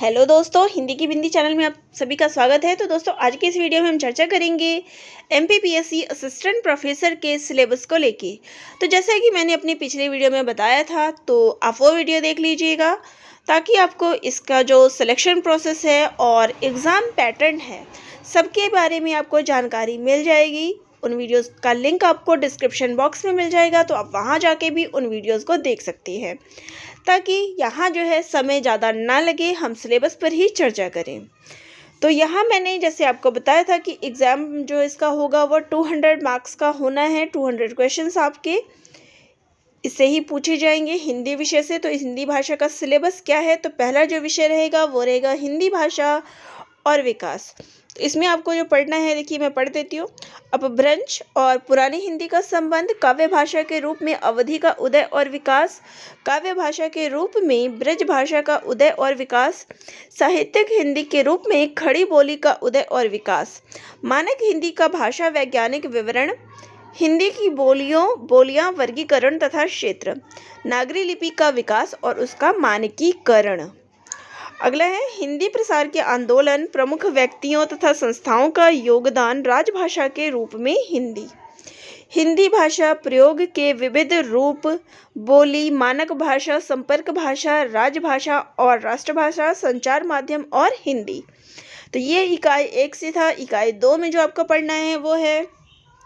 Hello दोस्तों, हिंदी की बिंदी channel में आप सभी का स्वागत है। तो दोस्तों, आज की इस वीडियो में हम चर्चा करेंगे एमपीपीएससी असिस्टेंट प्रोफेसर के सिलेबस को लेके। तो जैसा कि मैंने अपनी पिछले वीडियो में बताया था, तो आप वो वीडियो देख लीजिएगा ताकि आपको इसका जो सिलेक्शन प्रोसेस है और एग्ज़ाम पैटर्न है, सबके बारे में आपको जानकारी मिल जाएगी। उन वीडियोस का लिंक आपको डिस्क्रिप्शन बॉक्स में मिल जाएगा, तो आप वहाँ जाके भी उन वीडियोस को देख सकते हैं ताकि यहाँ जो है समय ज़्यादा ना लगे, हम सिलेबस पर ही चर्चा करें। तो यहाँ मैंने जैसे आपको बताया था कि एग्ज़ाम जो इसका होगा वो 200 मार्क्स का होना है। 200 क्वेश्चंस आपके इससे ही पूछे जाएंगे हिंदी विषय से। तो इस हिंदी भाषा का सिलेबस क्या है, तो पहला जो विषय रहेगा वो रहेगा हिंदी भाषा और विकास। तो इसमें आपको जो पढ़ना है, देखिए मैं पढ़ देती हूँ। अपभ्रंश और पुरानी हिंदी का संबंध, काव्य भाषा के रूप में अवधि का उदय और विकास, काव्य भाषा के रूप में ब्रज भाषा का उदय और विकास, साहित्यिक हिंदी के रूप में खड़ी बोली का उदय और विकास, मानक हिंदी का भाषा वैज्ञानिक विवरण, हिंदी की बोलियां वर्गीकरण तथा क्षेत्र, नागरी लिपि का विकास और उसका मानकीकरण। अगला है हिंदी प्रसार के आंदोलन, प्रमुख व्यक्तियों तथा संस्थाओं का योगदान, राजभाषा के रूप में हिंदी, हिंदी भाषा प्रयोग के विविध रूप, बोली, मानक भाषा, संपर्क भाषा, राजभाषा और राष्ट्रभाषा, संचार माध्यम और हिंदी। तो ये इकाई 1 से था। इकाई 2 में जो आपको पढ़ना है वो है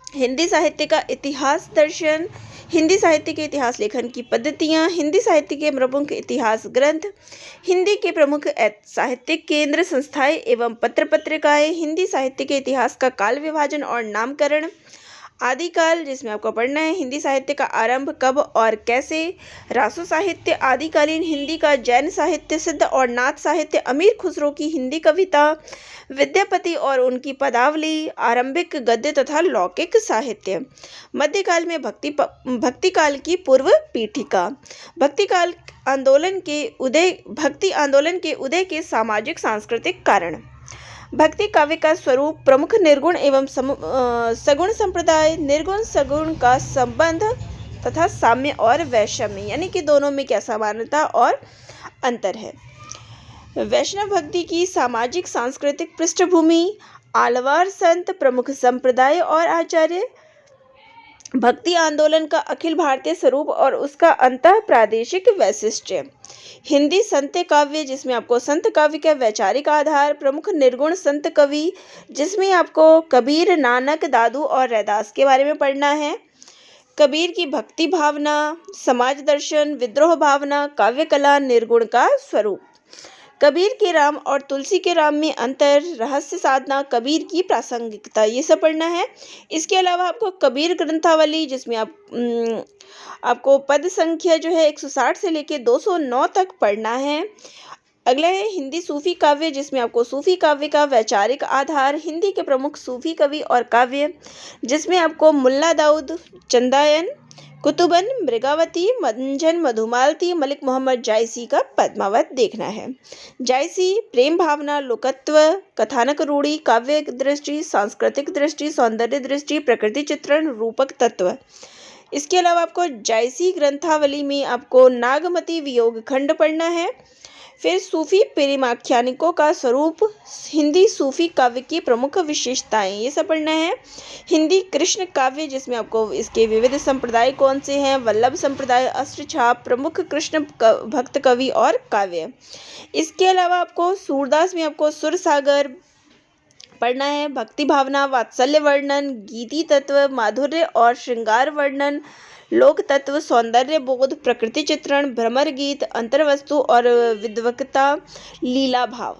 हिंदी साहित्य का इतिहास दर्शन, हिंदी साहित्य के इतिहास लेखन की पद्धतियाँ, हिंदी साहित्य के प्रमुख इतिहास ग्रंथ, हिंदी के प्रमुख साहित्यिक केंद्र, संस्थाएं एवं पत्र पत्रिकाएं, हिंदी साहित्य के इतिहास का काल विभाजन और नामकरण, आदिकाल जिसमें आपको पढ़ना है हिंदी साहित्य का आरंभ कब और कैसे, रासो साहित्य, आदिकालीन हिंदी का जैन साहित्य, सिद्ध और नाथ साहित्य, अमीर खुसरो की हिंदी कविता, विद्यापति और उनकी पदावली, आरंभिक गद्य तथा लौकिक साहित्य, मध्यकाल में भक्ति काल की पूर्व पीठिका, भक्ति आंदोलन के उदय के सामाजिक सांस्कृतिक कारण, भक्ति काव्य का स्वरूप, प्रमुख निर्गुण एवं सगुण संप्रदाय, निर्गुण सगुण का संबंध तथा साम्य और वैषम्य, यानी कि दोनों में क्या समानता और अंतर है, वैष्णव भक्ति की सामाजिक सांस्कृतिक पृष्ठभूमि, आलवार संत, प्रमुख संप्रदाय और आचार्य, भक्ति आंदोलन का अखिल भारतीय स्वरूप और उसका अंतः प्रादेशिक वैशिष्ट्य, हिंदी संत काव्य जिसमें आपको संत काव्य का वैचारिक आधार, प्रमुख निर्गुण संत कवि जिसमें आपको कबीर, नानक, दादू और रैदास के बारे में पढ़ना है, कबीर की भक्ति भावना, समाज दर्शन, विद्रोह भावना, काव्य कला, निर्गुण का स्वरूप, कबीर के राम और तुलसी के राम में अंतर, रहस्य साधना, कबीर की प्रासंगिकता, ये सब पढ़ना है। इसके अलावा आपको कबीर ग्रंथावली जिसमें आपको पद संख्या जो है 160 से लेकर 209 तक पढ़ना है। अगला है हिंदी सूफी काव्य जिसमें आपको सूफी काव्य का वैचारिक आधार, हिंदी के प्रमुख सूफी कवि और काव्य जिसमें आपको मुल्ला दाऊद, चंदायन, कुतुबन, मृगावती, मंजन, मधुमालती, मलिक मोहम्मद जायसी का पद्मावत देखना है। जायसी प्रेम भावना, लोकत्व, कथानक रूढ़ी, काव्य दृष्टि, सांस्कृतिक दृष्टि, सौंदर्य दृष्टि, प्रकृति चित्रण, रूपक तत्व। इसके अलावा आपको जायसी ग्रंथावली में आपको नागमती वियोग खंड पढ़ना है। फिर सूफी प्रेमाख्यानिकों का स्वरूप, हिंदी सूफी काव्य की प्रमुख विशेषताएं, ये सब पढ़ना है। हिंदी कृष्ण काव्य जिसमें आपको इसके विविध संप्रदाय कौन से हैं, वल्लभ संप्रदाय, अष्टछाप, प्रमुख कृष्ण भक्त कवि और काव्य। इसके अलावा आपको सूरदास में आपको सुरसागर पढ़ना है, भक्ति भावना, वात्सल्य वर्णन, गीति तत्व, माधुर्य और श्रृंगार वर्णन, लोक तत्व, सौंदर्य बोध, प्रकृति चित्रण, भ्रमर गीत, अंतर्वस्तु और विद्वत्ता, लीला भाव।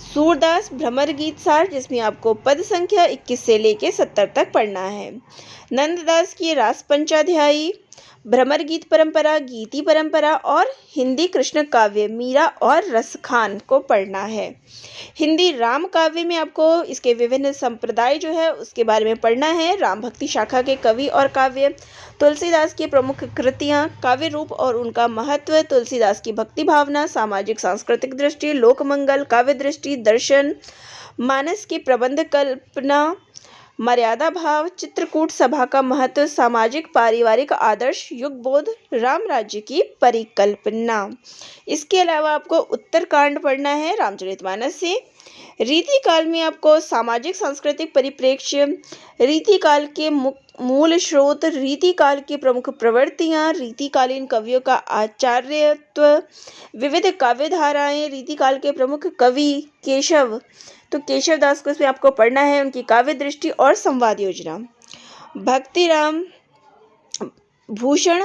सूरदास भ्रमर गीत सार जिसमें आपको पद संख्या 21 से लेके 70 तक पढ़ना है। नंददास की रास पंचाध्यायी, भ्रमर गीत परंपरा, गीति परंपरा और हिंदी कृष्ण काव्य, मीरा और रसखान को पढ़ना है। हिंदी राम काव्य में आपको इसके विभिन्न संप्रदाय जो है उसके बारे में पढ़ना है, राम भक्ति शाखा के कवि और काव्य, तुलसीदास की प्रमुख कृतियाँ, काव्य रूप और उनका महत्व, तुलसीदास की भक्ति भावना, सामाजिक सांस्कृतिक दृष्टि, लोक मंगल, काव्य दृष्टि, दर्शन, मानस की प्रबंध कल्पना, मर्यादा भाव, चित्रकूट सभा का महत्व, सामाजिक पारिवारिक आदर्श, युगबोध, राम राज्य की परिकल्पना। इसके अलावा आपको उत्तरकांड पढ़ना है रामचरितमानस से। रीतिकाल में आपको सामाजिक सांस्कृतिक परिप्रेक्ष्य, रीतिकाल के मूल स्रोत, रीतिकाल की प्रमुख प्रवृत्तियां, रीतिकालीन कवियों का आचार्यत्व, विविध काव्य धाराएं, रीतिकाल के प्रमुख कवि केशव, तो केशव दास को इसमें आपको पढ़ना है, उनकी काव्य दृष्टि और संवाद योजना। भक्तिराम भूषण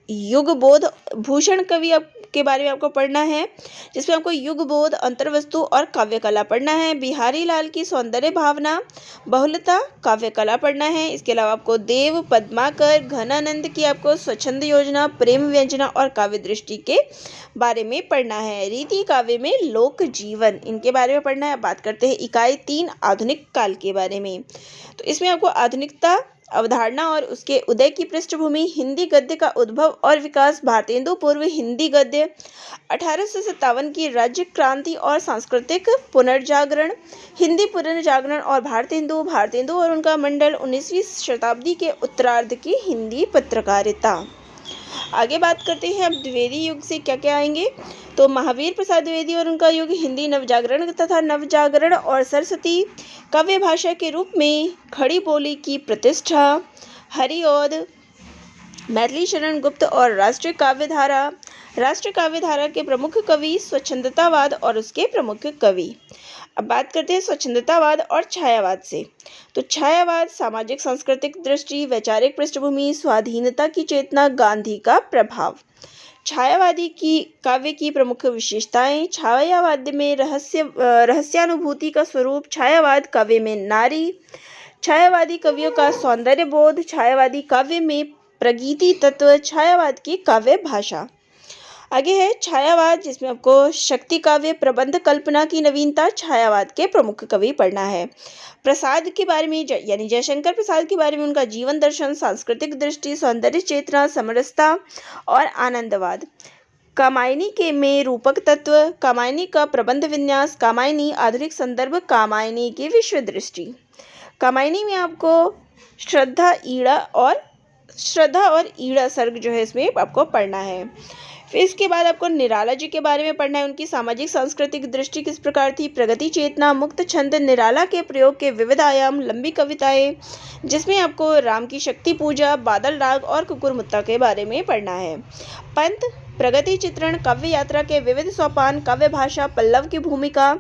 युगबोध, भूषण कवि के बारे में आपको पढ़ना है, जिसमें आपको युगबोध, अंतर्वस्तु और काव्य कला पढ़ना है। बिहारी लाल की सौंदर्य भावना, बहुलता, काव्य कला पढ़ना है। इसके अलावा आपको देव पद्माकर घनानंद की आपको स्वच्छंद योजना, प्रेम व्यंजना और काव्य दृष्टि के बारे में पढ़ना है। रीति काव्य में लोक जीवन, इनके बारे में पढ़ना है। बात करते हैं इकाई 3 आधुनिक काल के बारे में। तो इसमें आपको आधुनिकता अवधारणा और उसके उदय की पृष्ठभूमि, हिंदी गद्य का उद्भव और विकास, भारतेंदु पूर्व हिंदी गद्य, 1857 की राज्य क्रांति और सांस्कृतिक पुनर्जागरण, हिंदी पुनर्जागरण और भारतेंदु और उनका मंडल, 19वीं शताब्दी के उत्तरार्ध की हिंदी पत्रकारिता। आगे बात करते हैं अब द्विवेदी युग से क्या क्या आएंगे। तो महावीर प्रसाद द्विवेदी और उनका युग, हिंदी नवजागरण तथा नवजागरण और सरस्वती काव्य भाषा के रूप में खड़ी बोली की प्रतिष्ठा, हरिऔध, मैथिली शरण गुप्त और राष्ट्रीय काव्य धारा के प्रमुख कवि, स्वच्छंदतावाद और उसके प्रमुख कवि। अब बात करते हैं स्वच्छंदतावाद और छायावाद से। तो छायावाद सामाजिक सांस्कृतिक दृष्टि, वैचारिक पृष्ठभूमि, स्वाधीनता की चेतना, गांधी का प्रभाव। छायावादी की काव्य की प्रमुख विशेषताएं, छायावाद में रहस्यानुभूति का स्वरूप, छायावाद काव्य में नारी, छायावादी कवियों का सौंदर्य बोध, छायावादी काव्य में प्रगीति तत्व, छायावाद की काव्य भाषा। आगे है छायावाद, जिसमें आपको शक्ति काव्य, प्रबंध कल्पना की नवीनता, छायावाद के प्रमुख कवि पढ़ना है। प्रसाद के बारे में यानी जयशंकर प्रसाद के बारे में उनका जीवन दर्शन, सांस्कृतिक दृष्टि, सौंदर्य चेतना, समरसता और आनंदवाद। कामायनी के में रूपक तत्व, कामायनी का प्रबंध विन्यास, कामायनी आधुनिक संदर्भ, कामायनी की विश्व दृष्टि। कामायनी में आपको श्रद्धा और ईड़ा सर्ग जो है इसमें आपको पढ़ना है। फिर इसके बाद आपको निराला जी के बारे में पढ़ना है, उनकी सामाजिक सांस्कृतिक दृष्टि किस प्रकार थी, प्रगति चेतना, मुक्त छंद, निराला के प्रयोग के विविध आयाम, लंबी कविताएं, जिसमें आपको राम की शक्ति पूजा, बादल राग और कुकुरमुत्ता के बारे में पढ़ना है। पंत, प्रगति चित्रण, काव्य यात्रा के विविध सोपान, काव्य भाषा, पल्लव की भूमिका,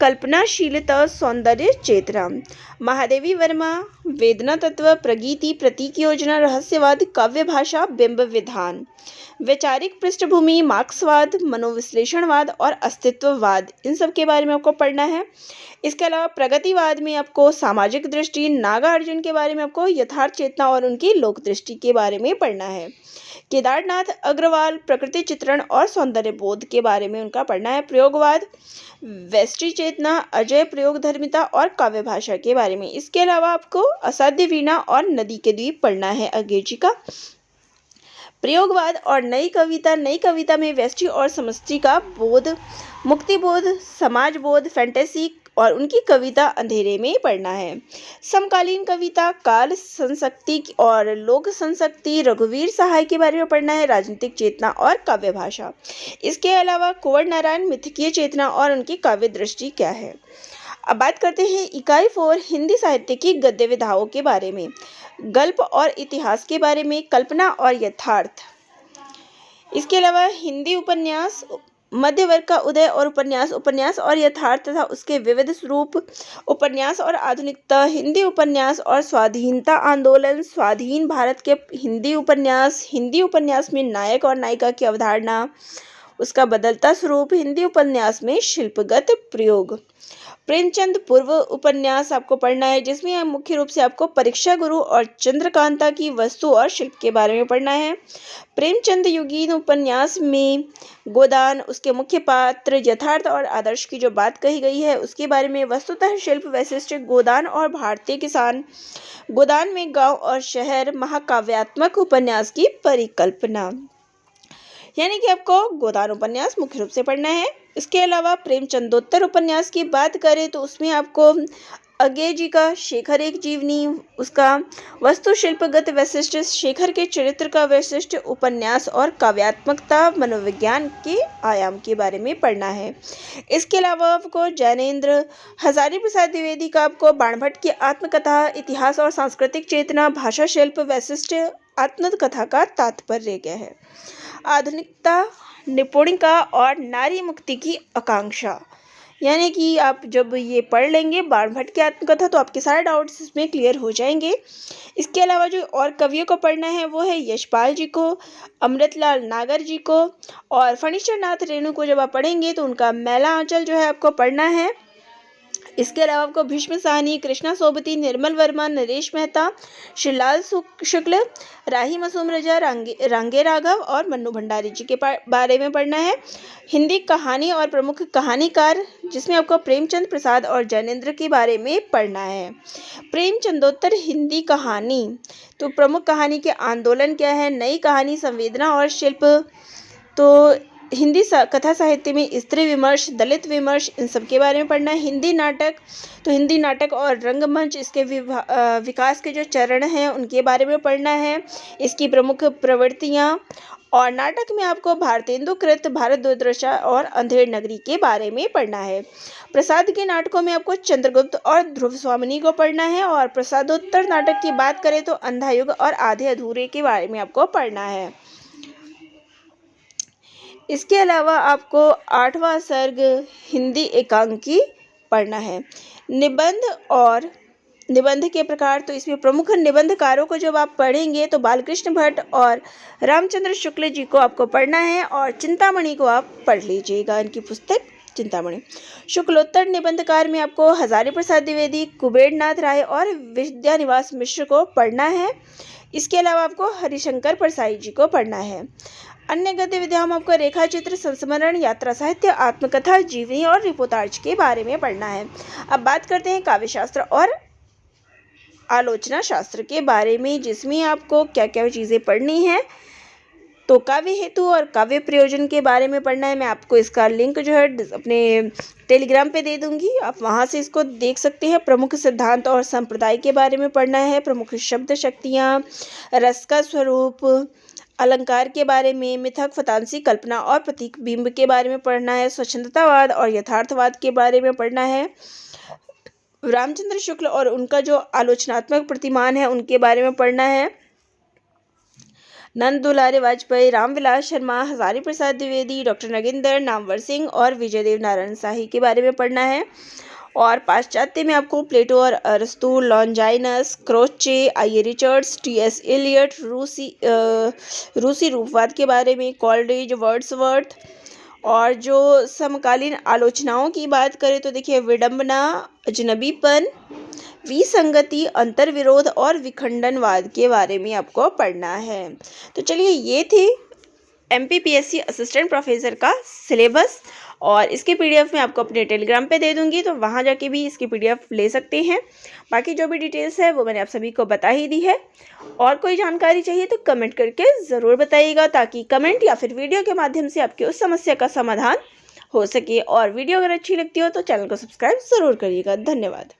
कल्पनाशीलता, सौंदर्य चेतना। महादेवी वर्मा, वेदना तत्व, प्रगीति, प्रतीक योजना, रहस्यवाद, काव्य भाषा, बिंब विधान। वैचारिक पृष्ठभूमि, मार्क्सवाद, मनोविश्लेषणवाद और अस्तित्ववाद, इन सब के बारे में आपको पढ़ना है। इसके अलावा प्रगतिवाद में आपको सामाजिक दृष्टि, नागार्जुन के बारे में आपको यथार्थ चेतना और उनकी लोक दृष्टि के बारे में पढ़ना है। केदारनाथ अग्रवाल, प्रकृति चित्रण और सौंदर्य बोध के बारे में उनका पढ़ना है। प्रयोगवाद, वैष्टि चेतना, अजय प्रयोग धर्मिता और काव्य भाषा के बारे में। इसके अलावा आपको असाध्य वीणा और नदी के द्वीप पढ़ना है अंग्रेजी का। प्रयोगवाद और नई कविता में वैष्टि और समष्टि का बोध, मुक्ति बोध, समाज बोध, फैंटेसी और उनकी कविता अंधेरे में पढ़ना है। समकालीन कविता, काल संशक्ति और लोक संशक्ति, रघुवीर सहाय के बारे में पढ़ना है। राजनीतिक चेतना और काव्य भाषा। इसके अलावा कुंवर नारायण, मिथकीय चेतना और उनकी काव्य दृष्टि क्या है। अब बात करते हैं इकाई 4 हिंदी साहित्य की गद्य विधाओं के बारे में। गल्प और इतिहास के बारे में, कल्पना और यथार्थ। इसके अलावा हिंदी उपन्यास, मध्य वर्ग का उदय और उपन्यास और यथार्थ तथा उसके विविध स्वरूप, उपन्यास और आधुनिकता, हिंदी उपन्यास और स्वाधीनता आंदोलन, स्वाधीन भारत के हिंदी उपन्यास में नायक और नायिका की अवधारणा, उसका बदलता स्वरूप, हिंदी उपन्यास में शिल्पगत प्रयोग। प्रेमचंद पूर्व उपन्यास आपको पढ़ना है, जिसमें मुख्य रूप से आपको परीक्षा गुरु और चंद्रकांता की वस्तु और शिल्प के बारे में पढ़ना है। प्रेमचंद युगीन उपन्यास में गोदान, उसके मुख्य पात्र, यथार्थ और आदर्श की जो बात कही गई है उसके बारे में, वस्तुतः शिल्प वैशिष्ट, गोदान और भारतीय किसान, गोदान में गांव और शहर, महाकाव्यात्मक उपन्यास की परिकल्पना, यानी कि आपको गोदान उपन्यास मुख्य रूप से पढ़ना है। इसके अलावा प्रेमचंदोत्तर उपन्यास की बात करें तो उसमें आपको अज्ञे जी का शेखर एक जीवनी, उसका वस्तुशिल्पगत वैशिष्ट्य, शेखर के चरित्र का वैशिष्ट्य, उपन्यास और काव्यात्मकता, मनोविज्ञान के आयाम के बारे में पढ़ना है। इसके अलावा आपको जैनेन्द्र हजारी प्रसाद द्विवेदी का आपको बाणभट्ट की आत्मकथा, इतिहास और सांस्कृतिक चेतना, भाषा शिल्प वैशिष्ट्य, आत्मकथा का तात्पर्य क्या है, आधुनिकता, निपुणिका और नारी मुक्ति की आकांक्षा। यानी कि आप जब ये पढ़ लेंगे बाणभट्ट की आत्मकथा तो आपके सारे डाउट्स इसमें क्लियर हो जाएंगे। इसके अलावा जो और कवियों को पढ़ना है वो है यशपाल जी को, अमृतलाल नागर जी को और फणीश्वर नाथ रेणु को। जब आप पढ़ेंगे तो उनका मैला आंचल जो है आपको पढ़ना है। इसके अलावा आपको भीष्म साहनी, कृष्णा सोबती, निर्मल वर्मा, नरेश मेहता, श्रीलाल शुक्ल, राही मासूम रजा, रांगे राघव और मन्नू भंडारी जी के बारे में पढ़ना है। हिंदी कहानी और प्रमुख कहानीकार, जिसमें आपको प्रेमचंद प्रसाद और जैनेन्द्र के बारे में पढ़ना है। प्रेमचंदोत्तर हिंदी कहानी, तो प्रमुख कहानी के आंदोलन क्या है, नई कहानी, संवेदना और शिल्प, तो हिंदी कथा साहित्य में स्त्री विमर्श, दलित विमर्श, इन सब के बारे में पढ़ना है। हिंदी नाटक, तो हिंदी नाटक और रंगमंच, इसके विकास के जो चरण हैं उनके बारे में पढ़ना है, इसकी प्रमुख प्रवृत्तियाँ। और नाटक में आपको भारतेंदुकृत, भारत दुर्दशा और अंधेर नगरी के बारे में पढ़ना है। प्रसाद के नाटकों में आपको चंद्रगुप्त और ध्रुव स्वामिनी को पढ़ना है। और प्रसादोत्तर नाटक की बात करें तो अंधा युग और आधे अधूरे के बारे में आपको पढ़ना है। इसके अलावा आपको 8वां सर्ग हिंदी एकांकी पढ़ना है। निबंध के प्रकार, तो इसमें प्रमुख निबंधकारों को जब आप पढ़ेंगे तो बालकृष्ण भट्ट और रामचंद्र शुक्ल जी को आपको पढ़ना है। और चिंतामणि को आप पढ़ लीजिएगा, इनकी पुस्तक चिंतामणि। शुक्लोत्तर निबंधकार में आपको हजारी प्रसाद द्विवेदी, कुबेरनाथ राय और विद्यानिवास मिश्र को पढ़ना है। इसके अलावा आपको हरिशंकर परसाई जी को पढ़ना है। अन्य गद्य विधाओं में आपको रेखा चित्र, संस्मरण, यात्रा साहित्य, आत्मकथा, जीवनी और रिपोर्टाज के बारे में पढ़ना है। अब बात करते हैं काव्य शास्त्र और आलोचना शास्त्र के बारे में, जिसमें आपको क्या क्या चीज़ें पढ़नी है। तो काव्य हेतु और काव्य प्रयोजन के बारे में पढ़ना है। मैं आपको इसका लिंक जो है अपने टेलीग्राम पे दे दूंगी, आप वहां से इसको देख सकते हैं। प्रमुख सिद्धांत और संप्रदाय के बारे में पढ़ना है। प्रमुख शब्द शक्तियाँ, रस का स्वरूप, अलंकार के बारे में, मिथक, फतांसी, कल्पना और प्रतीक बिंब के बारे में पढ़ना है। स्वच्छंदतावाद और यथार्थवाद के बारे में पढ़ना है। रामचंद्र शुक्ल और उनका जो आलोचनात्मक प्रतिमान है उनके बारे में पढ़ना है। नंद दुलारे वाजपेयी, रामविलास शर्मा, हजारी प्रसाद द्विवेदी, डॉक्टर नगेंद्र, नामवर सिंह और विजयदेव नारायण शाही के बारे में पढ़ना है। और पाश्चात्य में आपको प्लेटो और अरस्तु, लॉन्जाइनस, क्रोचे, आई रिचर्ड्स, टी.एस. एलियट, रूसी रूपवाद के बारे में, कॉलरिज, वर्ड्सवर्थ। और जो समकालीन आलोचनाओं की बात करें तो देखिए विडंबना, अजनबीपन, विसंगति, अंतर्विरोध और विखंडनवाद के बारे में आपको पढ़ना है। तो चलिए ये थी MPPSC असिस्टेंट प्रोफेसर का सिलेबस, और इसकी PDF मैं आपको अपने टेलीग्राम पे दे दूंगी, तो वहाँ जाके भी इसकी PDF ले सकते हैं। बाकी जो भी डिटेल्स है वो मैंने आप सभी को बता ही दी है। और कोई जानकारी चाहिए तो कमेंट करके ज़रूर बताइएगा, ताकि कमेंट या फिर वीडियो के माध्यम से आपकी उस समस्या का समाधान हो सके। और वीडियो अगर अच्छी लगती हो तो चैनल को सब्सक्राइब ज़रूर करिएगा। धन्यवाद।